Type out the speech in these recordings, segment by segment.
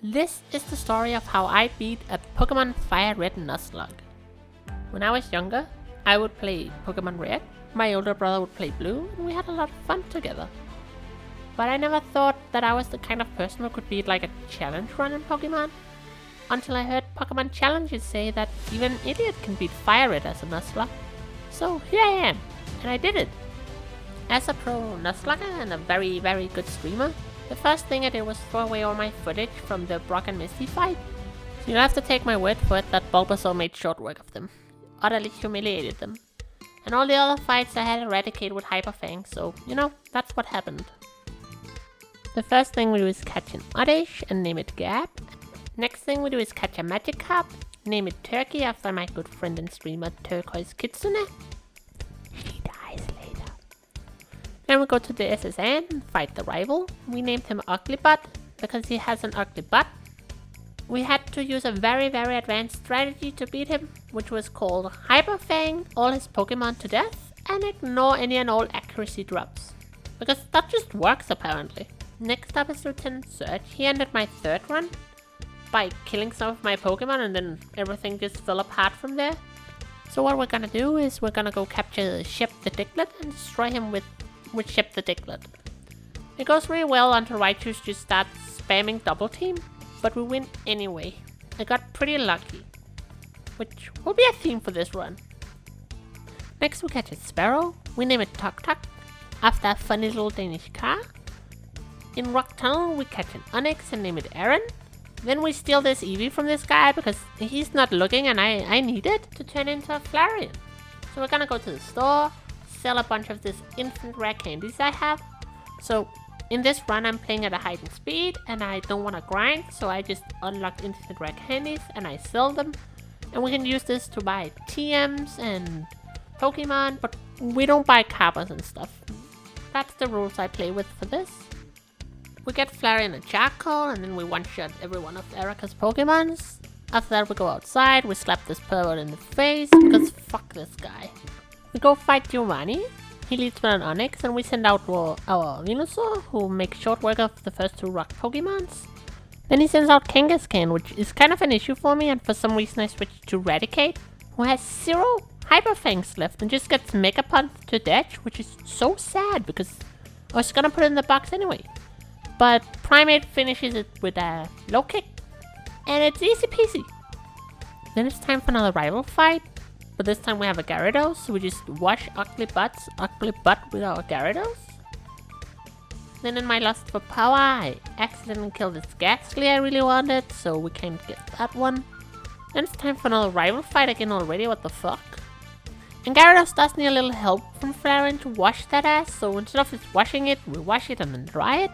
This is the story of how I beat a Pokemon FireRed Nuzlocke. When I was younger, I would play Pokemon Red, my older brother would play Blue, and we had a lot of fun together. But I never thought that I was the kind of person who could beat like a challenge run in Pokemon, until I heard Pokemon challenges say that even an idiot can beat FireRed as a Nuzlocke. So here I am, and I did it. As a pro Nuzlocker and a very good streamer, the first thing I did was throw away all my footage from the Brock and Misty fight. So you'll have to take my word for it that Bulbasaur made short work of them. Utterly humiliated them. And all the other fights I had eradicated with Hyper Fang, so, that's what happened. The first thing we do is catch an Oddish and name it Gab. Next thing we do is catch a Magikarp, name it Turkey after my good friend and streamer Turquoise Kitsune. She dies later. Then we go to the SSN and fight the rival. We named him Ugly Butt because he has an ugly butt. We had to use a very advanced strategy to beat him, which was called Hyper Fang all his Pokemon to death and ignore any and all accuracy drops. Because that just works apparently. Next up is Lieutenant Surge. He ended my third run by killing some of my Pokemon and then everything just fell apart from there. So what we're gonna do is we're gonna go capture Shep the Diglett and destroy him with Shep the Diglett. It goes really well until Raichus just starts spamming double team, but we win anyway. I got pretty lucky, which will be a theme for this run. Next we catch a Sparrow. We name it Tuk Tuk after a funny little Danish car. In Rock Tunnel we catch an Onix and name it Aaron. Then we steal this Eevee from this guy because he's not looking and I need it to turn into a Flareon. So we're gonna go to the store, sell a bunch of this infinite rare candies I have. So in this run I'm playing at a heightened speed and I don't want to grind, so I just unlock infinite rare candies and I sell them. And we can use this to buy TMs and Pokemon, but we don't buy Carpers and stuff. That's the rules I play with for this. We get Flareon and Charcoal, and then we one-shot every one of Erica's Pokemons. After that we go outside, we slap this pervert in the face, because fuck this guy. We go fight Giovanni. He leads with an Onix, and we send out our Venusaur, who makes short work of the first two rock Pokemons. Then he sends out Kangaskhan, which is kind of an issue for me, and for some reason I switched to Raticate, who has 0 Hyper Fangs left and just gets Mega Punch to Detch, which is so sad because I was gonna put it in the box anyway. But Primate finishes it with a low kick, and it's easy peasy. Then it's time for another rival fight, but this time we have a Gyarados, so we just wash Ugly Butt with our Gyarados. Then in my lust for power, I accidentally killed this Gastly I really wanted, so we can't get that one. Then it's time for another rival fight again already, what the fuck? And Gyarados does need a little help from Flareon to wash that ass, so instead of just washing it, we wash it and then dry it.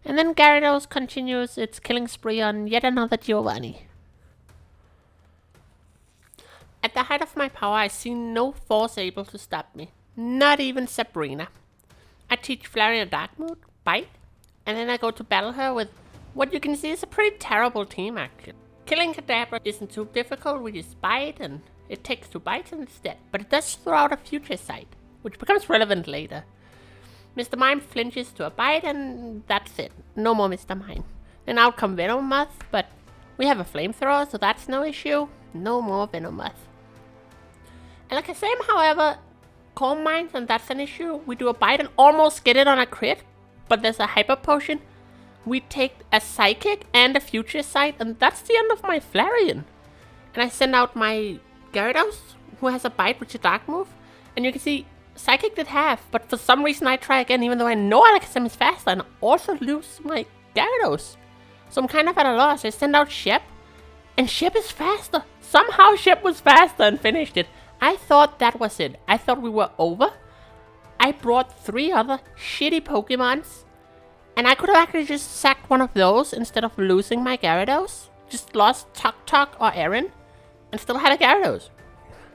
And then Gyarados continues its killing spree on yet another Giovanni. At the height of my power, I see no force able to stop me. Not even Sabrina. I teach Flareon Dark Mode, Bite, and then I go to battle her with what you can see is a pretty terrible team action. Killing Kadabra isn't too difficult, we just bite and it takes 2 bites instead, but it does throw out a future sight, which becomes relevant later. Mr. Mime flinches to a bite and that's it. No more Mr. Mime. Then out come Venomoth, but we have a flamethrower, so that's no issue. No more Venomoth. And like I say, however, Calm Minds, and that's an issue. We do a bite and almost get it on a crit, but there's a Hyper Potion. We take a Psychic and a Future Sight, and that's the end of my Flareon. And I send out my Gyarados, who has a bite which is a Dark move, and you can see Psychic did half, but for some reason I try again even though I know Alakazam is faster and also lose my Gyarados. So I'm kind of at a loss. I send out Shep, and Shep is faster. Somehow Shep was faster and finished it. I thought that was it. I thought we were over. I brought 3 other shitty Pokemons, and I could have actually just sacked one of those instead of losing my Gyarados. Just lost Tuk Tuk or Aaron, and still had a Gyarados.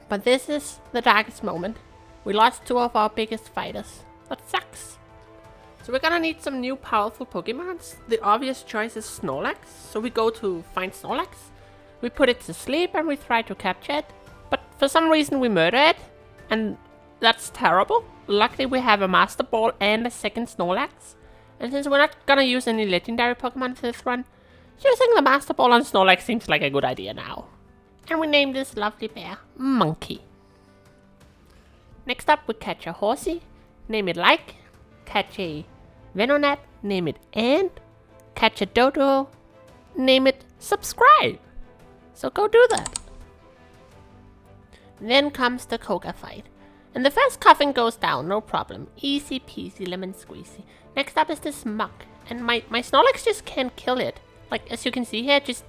But this is the darkest moment. We lost 2 of our biggest fighters. That sucks. So we're gonna need some new powerful Pokemons. The obvious choice is Snorlax. So we go to find Snorlax. We put it to sleep and we try to capture it. But for some reason we murder it. And that's terrible. Luckily we have a Master Ball and a second Snorlax. And since we're not gonna use any legendary Pokemon for this run, Using the Master Ball on Snorlax seems like a good idea now. And we name this lovely bear Monkey. Next up we catch a Horsey, name it Like. Catch a Venonat, name it Ant. Catch a Dodo, name it Subscribe. So go do that. Then comes the Koga fight. And the first coffin goes down, no problem. Easy peasy lemon squeezy. Next up is this Muck. And my Snorlax just can't kill it. Like, as you can see here, it just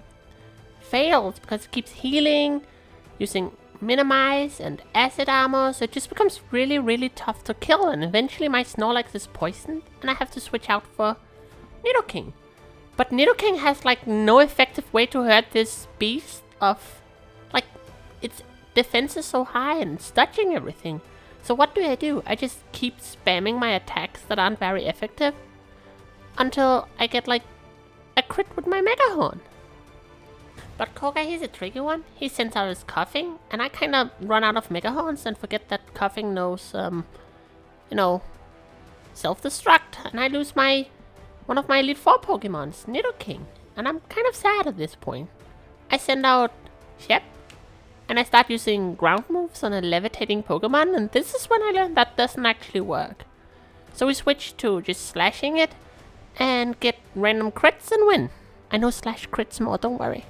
fails because it keeps healing, using Minimize and Acid Armor, so it just becomes really, really tough to kill, and eventually my Snorlax is poisoned, and I have to switch out for Nidoking. But Nidoking has, like, no effective way to hurt this beast of, like, its defense is so high and it's dodging everything. So what do? I just keep spamming my attacks that aren't very effective until I get, like, a crit with my Mega Horn. But Koga, he's a tricky one. He sends out his Coughing, and I kind of run out of Mega Horns and forget that Coughing knows, self-destruct, and I lose one of my Elite Four Pokemons, Nidoking, and I'm kind of sad at this point. I send out Shep, and I start using ground moves on a levitating Pokemon, and this is when I learned that doesn't actually work. So we switch to just slashing it, and get random crits and win. I know slash crits more, don't worry.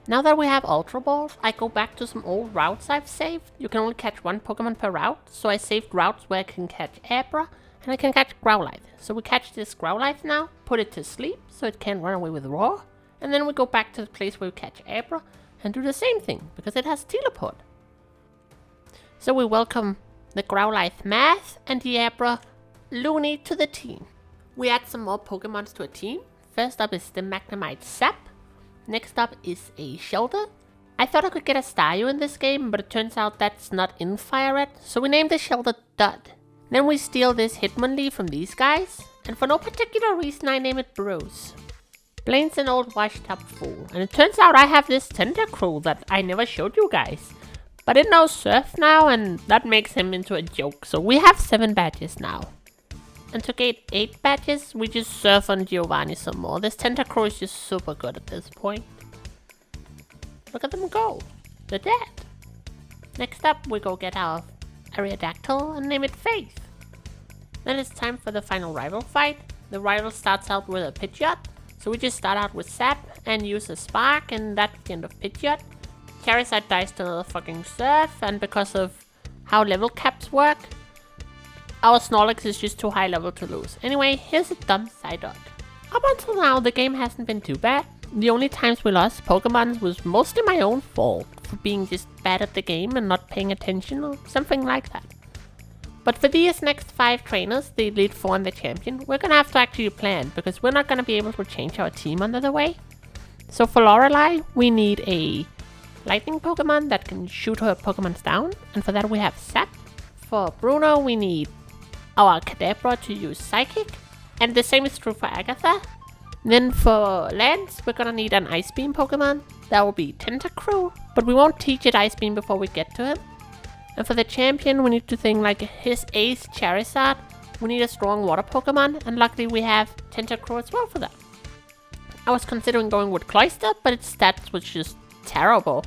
Now that we have Ultra Balls, I go back to some old routes I've saved. You can only catch one Pokemon per route, so I saved routes where I can catch Abra, and I can catch Growlithe. So we catch this Growlithe now, put it to sleep, so it can't run away with Roar, and then we go back to the place where we catch Abra, and do the same thing, because it has Teleport. So we welcome the Growlithe Math and the Abra Looney to the team. We add some more Pokemons to a team. First up is the Magnemite Sap. Next up is a Shelter. I thought I could get a Staryu in this game, but it turns out that's not in FireRed, so we named the Shelter Dud. Then we steal this Hitmonlee from these guys, and for no particular reason I name it Bruce. Blaine's an old washed up fool, and it turns out I have this Tentacruel that I never showed you guys. But it knows Surf now, and that makes him into a joke, so we have 7 badges now. And to get 8 badges, we just surf on Giovanni some more. This Tentacruel is just super good at this point. Look at them go. They're dead. Next up, we go get our Aerodactyl and name it Faith. Then it's time for the final rival fight. The rival starts out with a Pidgeot, so we just start out with Sap and use a Spark, and that's the end of Pidgeot. Charizard dies to another fucking Surf, and because of how level caps work, our Snorlax is just too high level to lose. Anyway, here's a dumb side note. Up until now, the game hasn't been too bad. The only times we lost Pokemon was mostly my own fault, for being just bad at the game and not paying attention or something like that. But for these next 5 trainers, the Elite Four and the Champion, we're gonna have to actually plan, because we're not gonna be able to change our team under the way. So for Lorelei, we need a Lightning Pokemon that can shoot her Pokemons down, and for that we have Sap. For Bruno, we need our Kadabra to use Psychic, and the same is true for Agatha. Then for Lance, we're gonna need an Ice Beam Pokemon. That will be Tentacruel, but we won't teach it Ice Beam before we get to him. And for the Champion, we need to think like his ace Charizard. We need a strong water Pokemon, and luckily we have Tentacruel as well for that. I was considering going with Cloyster, but its stats was just terrible.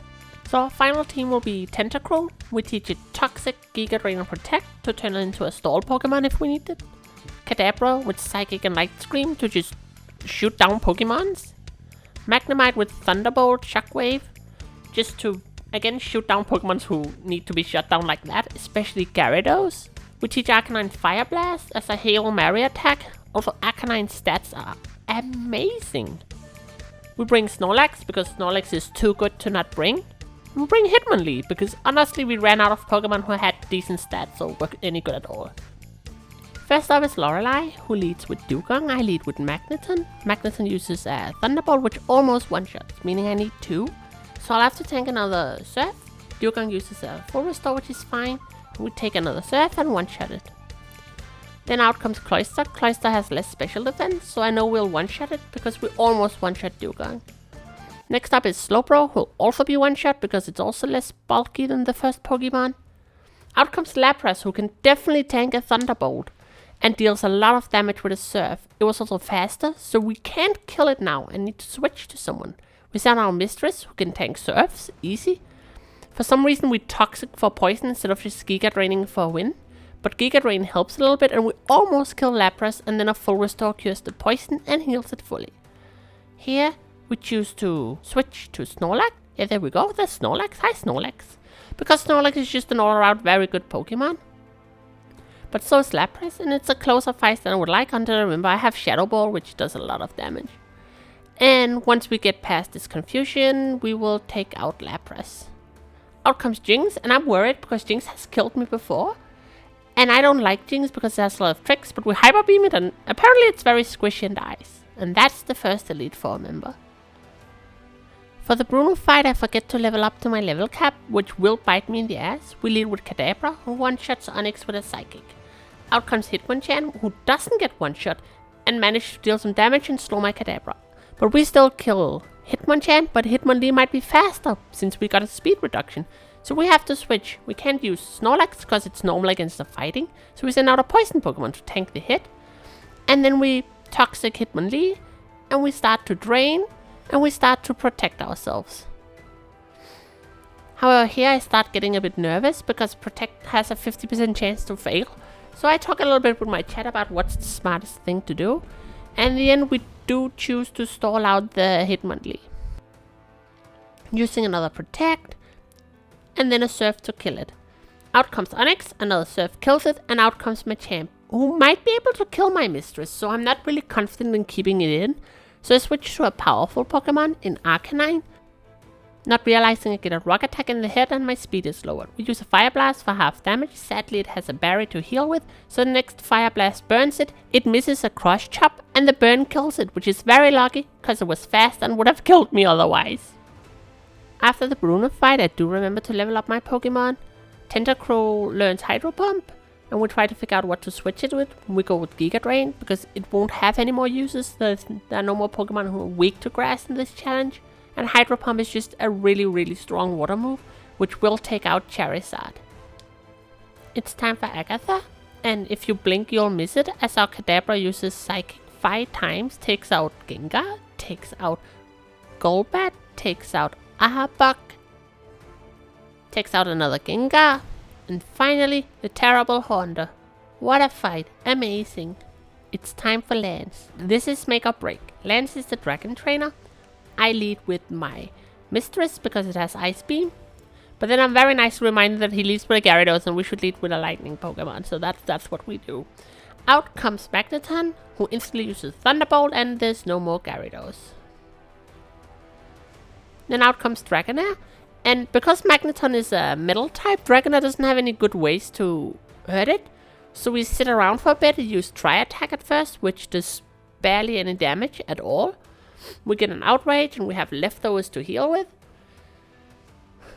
So our final team will be Tentacruel. We teach it Toxic, Giga Drain, and Protect to turn it into a stall Pokemon if we need it. Kadabra with Psychic and Light Scream to just shoot down Pokemons. Magnemite with Thunderbolt, Shockwave, just to again shoot down Pokemons who need to be shut down like that, especially Gyarados. We teach Arcanine Fire Blast as a Hail Mary attack. Also, Arcanine's stats are amazing. We bring Snorlax because Snorlax is too good to not bring. We bring Hitmonlee because honestly we ran out of Pokemon who had decent stats or were any good at all. First up is Lorelei, who leads with Dugong. I lead with Magneton. Magneton uses a Thunderbolt which almost one-shots, meaning I need 2. So I'll have to tank another Surf. Dugong uses a full restore, which is fine. We take another Surf and one-shot it. Then out comes Cloyster. Cloyster has less special defense, so I know we'll one-shot it because we almost one-shot Dugong. Next up is Slowbro, who'll also be one-shot because it's also less bulky than the first Pokemon. Out comes Lapras, who can definitely tank a Thunderbolt. and deals a lot of damage with a surf. It was also faster, so we can't kill it now and need to switch to someone. We send our mistress, who can tank surfs, easy. For some reason we toxic for poison instead of just Giga Draining for a win. But Giga Drain helps a little bit, and we almost kill Lapras, and then a full restore cures the poison and heals it fully. Here we choose to switch to Snorlax. Yeah, there we go, there's Snorlax. Hi Snorlax. Because Snorlax is just an all-around very good Pokemon. But so is Lapras, and it's a closer fight than I would like until remember I have Shadow Ball, which does a lot of damage. And once we get past this confusion, we will take out Lapras. Out comes Jinx, and I'm worried because Jinx has killed me before. And I don't like Jinx because it has a lot of tricks, but we Hyper Beam it, and apparently it's very squishy and dies. And that's the first Elite Four member. For the Bruno fight, I forget to level up to my level cap, which will bite me in the ass. We lead with Kadabra, who one-shots Onix with a Psychic. Out comes Hitmonchan, who doesn't get one-shot, and managed to deal some damage and slow my Kadabra. But we still kill Hitmonchan, but Hitmonlee might be faster, since we got a speed reduction. So we have to switch. We can't use Snorlax because it's normal against the fighting. So we send out a poison Pokemon to tank the hit. And then we toxic Hitmonlee. And we start to drain. And we start to protect ourselves. However, here I start getting a bit nervous because protect has a 50% chance to fail. So I talk a little bit with my chat about what's the smartest thing to do. And in the end we do choose to stall out the Hitmonlee. Using another protect. And then a surf to kill it. Out comes Onix, another surf kills it, and out comes Machamp, who might be able to kill my mistress, so I'm not really confident in keeping it in. So I switch to a powerful Pokemon in Arcanine. Not realizing I get a rock attack in the head and my speed is lowered. We use a Fire Blast for half damage. Sadly it has a berry to heal with, so the next Fire Blast burns it. It misses a Cross Chop and the burn kills it, which is very lucky because it was fast and would have killed me otherwise. After the Bruno fight, I do remember to level up my Pokemon. Tentacruel learns Hydro Pump, and we try to figure out what to switch it with. We go with Giga Drain, because it won't have any more uses. There are no more Pokemon who are weak to grass in this challenge. And Hydro Pump is just a really strong water move, which will take out Charizard. It's time for Agatha, and if you blink you'll miss it, as our Kadabra uses Psychic 5 times, takes out Gengar, takes out Golbat, takes out Arbok, takes out another Gengar, and finally the terrible Haunter. What a fight, amazing. It's time for Lance. This is make or break. Lance is the dragon trainer. I lead with my mistress because it has Ice Beam, but then I'm very nice reminded that he leads with a Gyarados and we should lead with a lightning Pokemon, so that's what we do. Out comes Magneton, who instantly uses Thunderbolt, and there's no more Gyarados. Then out comes Dragonair, and because Magneton is a metal type, Dragonair doesn't have any good ways to hurt it. So we sit around for a bit and use Tri-Attack at first, which does barely any damage at all. We get an Outrage and we have leftovers to heal with.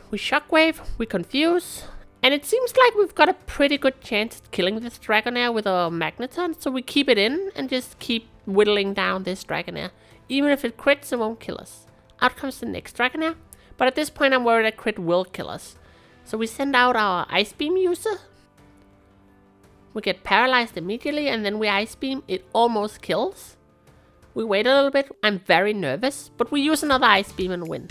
We Shockwave, we Confuse, and it seems like we've got a pretty good chance at killing this Dragonair with our Magneton, so we keep it in and just keep whittling down this Dragonair. Even if it crits, it won't kill us. Out comes the next Dragonair, but at this point I'm worried that crit will kill us. So we send out our Ice Beam user. We get paralyzed immediately and then we Ice Beam. It almost kills. We wait a little bit. I'm very nervous, but we use another Ice Beam and win.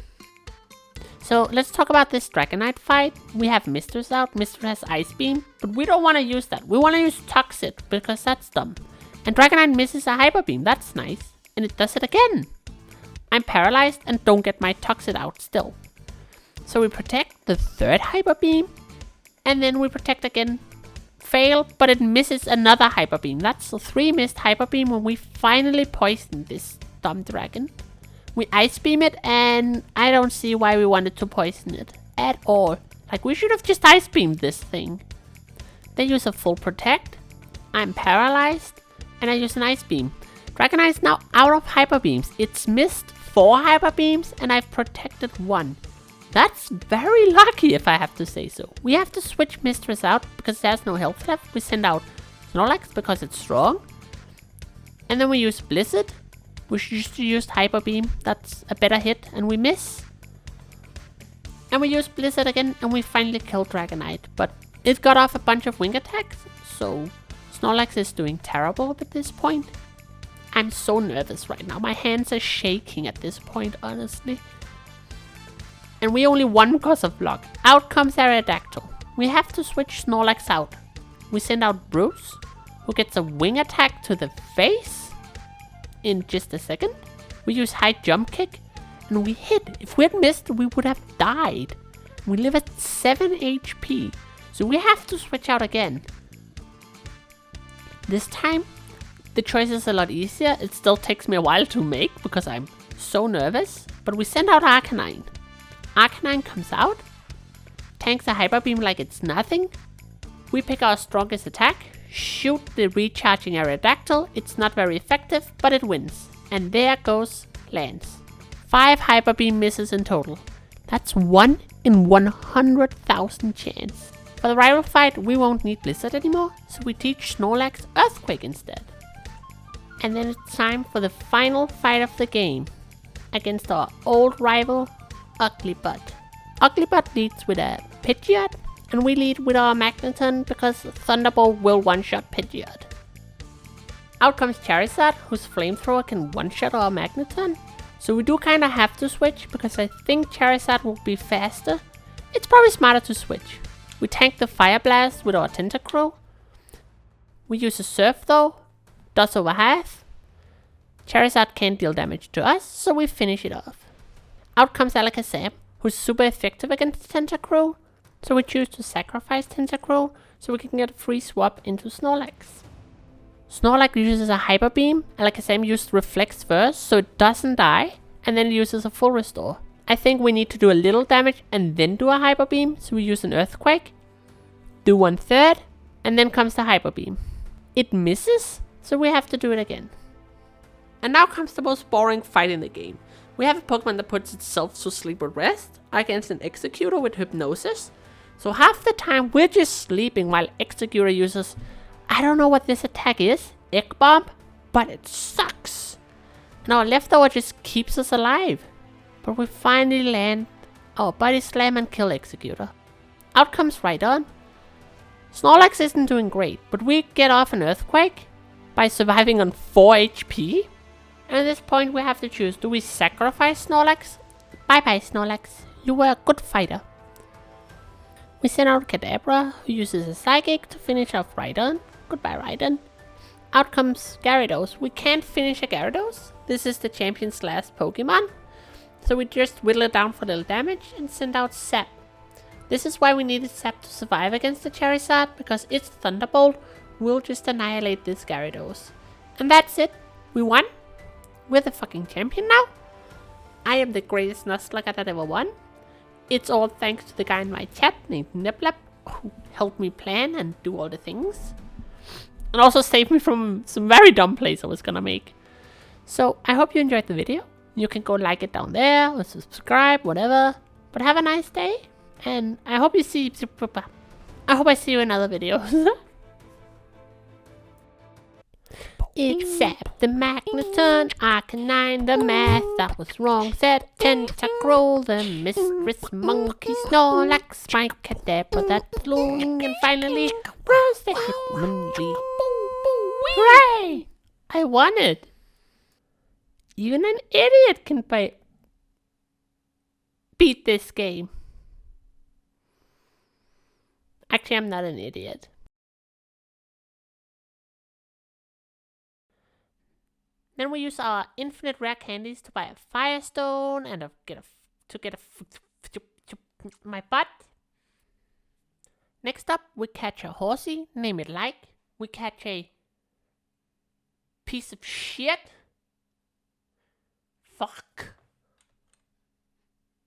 So let's talk about this Dragonite fight. We have Mistress out. Mistress has Ice Beam, but we don't want to use that. We want to use Toxic because that's dumb. And Dragonite misses a Hyper Beam. That's nice. And it does it again. I'm paralyzed and don't get my Toxic out still. So we protect the third Hyper Beam. And then we protect again. Fail, but it misses another Hyper Beam. That's 3 missed Hyper Beam when we finally poison this dumb dragon. We Ice Beam it and I don't see why we wanted to poison it at all. Like, we should have just Ice Beamed this thing. They use a full protect. I'm paralyzed and I use an Ice Beam. Dragonite is now out of Hyper Beams. It's missed 4 Hyper Beams and I've protected 1. That's very lucky if I have to say so. We have to switch Mistress out because there's no health left. We send out Snorlax because it's strong. And then we use Blizzard. We should use Hyper Beam. That's a better hit and we miss. And we use Blizzard again and we finally kill Dragonite. But it got off a bunch of wing attacks. So Snorlax is doing terrible at this point. I'm so nervous right now. My hands are shaking at this point, honestly. And we only won because of luck. Out comes Aerodactyl. We have to switch Snorlax out. We send out Bruce, who gets a wing attack to the face in just a second. We use high jump kick, and we hit. If we had missed, we would have died. We live at 7 HP, so we have to switch out again. This time, the choice is a lot easier. It still takes me a while to make because I'm so nervous, but we send out Arcanine. Arcanine comes out, tanks a Hyper Beam like it's nothing. We pick our strongest attack, shoot the recharging Aerodactyl. It's not very effective, but it wins. And there goes Lance. 5 Hyper Beam misses in total. That's 1 in 100,000 chance. For the rival fight, we won't need Blizzard anymore, so we teach Snorlax Earthquake instead. And then it's time for the final fight of the game against our old rival, Uglybutt. Uglybutt leads with a Pidgeot, and we lead with our Magneton because Thunderbolt will one-shot Pidgeot. Out comes Charizard, whose Flamethrower can one-shot our Magneton. So we do kinda have to switch because I think Charizard will be faster. It's probably smarter to switch. We tank the Fire Blast with our Tentacruel. We use a Surf though, does over half. Charizard can't deal damage to us, so we finish it off. Out comes Alakazam, who's super effective against Tentacruel. So we choose to sacrifice Tentacruel so we can get a free swap into Snorlax. Snorlax uses a Hyper Beam. Alakazam used Reflex first, so it doesn't die, and then it uses a full restore. I think we need to do a little damage and then do a Hyper Beam, so we use an Earthquake. Do 1/3, and then comes the Hyper Beam. It misses, so we have to do it again. And now comes the most boring fight in the game. We have a Pokemon that puts itself to sleep with rest against an Executor with Hypnosis. So half the time we're just sleeping while Executor uses, I don't know what this attack is, Egg Bomb, but it sucks. And our leftover just keeps us alive. But we finally land our Body Slam and kill Executor. Out comes Rhydon. Snorlax isn't doing great, but we get off an Earthquake by surviving on 4 HP. And at this point we have to choose, do we sacrifice Snorlax? Bye bye Snorlax, you were a good fighter. We send out Kadabra, who uses a Psychic to finish off Rhydon. Goodbye Rhydon. Out comes Gyarados. We can't finish a Gyarados. This is the champion's last Pokemon. So we just whittle it down for a little damage and send out Sap. This is why we needed Sap to survive against the Charizard, because its Thunderbolt will just annihilate this Gyarados. And that's it. We won. We're the fucking champion now. I am the greatest Nuzlocke that ever won. It's all thanks to the guy in my chat named Niblap, who helped me plan and do all the things. And also saved me from some very dumb plays I was gonna make. So I hope you enjoyed the video. You can go like it down there or subscribe, whatever. But have a nice day. And I hope I see you in other videos. Except the Magneton, Arcanine, the math that was wrong said, Tentacruel, the Mistress Monkey, Snorlax, my Kadabra that's looming, and finally, Bruce the Hitmonlee. Hooray! I won it! Even an idiot can beat this game. Actually, I'm not an idiot. Then we use our infinite rare candies to buy a Firestone and get my butt. Next up, we catch a horsey, name it like. We catch a piece of shit. Fuck.